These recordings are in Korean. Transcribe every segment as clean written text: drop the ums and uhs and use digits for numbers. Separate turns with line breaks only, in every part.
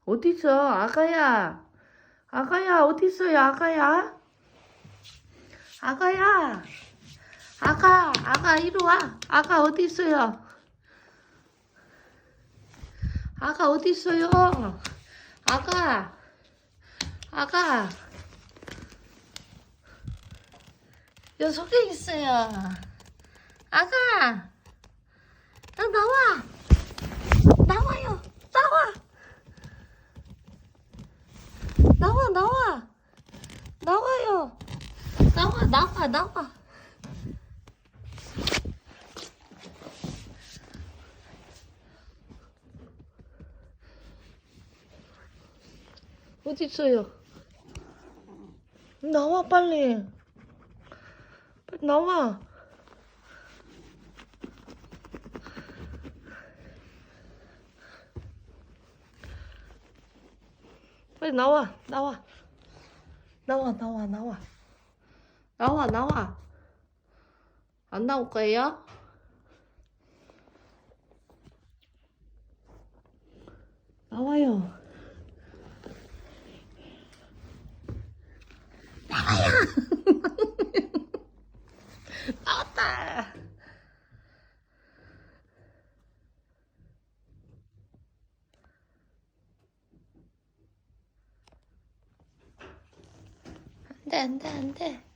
어딨어? 아가야. 아가야, 어딨어요, 아가야? 아가야. 아가, 이리 와. 아가 어딨어요? 아가 어딨어요? 아가. 여 속에 있어요. 아가. 나와. 나와요. 나와. 나와요. 나와. 어디 있어요? 나와 빨리. 빨리 나와. 빨리 나와. 안 나올 거예요? 나와요. 나왔다. 안 돼.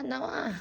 나와.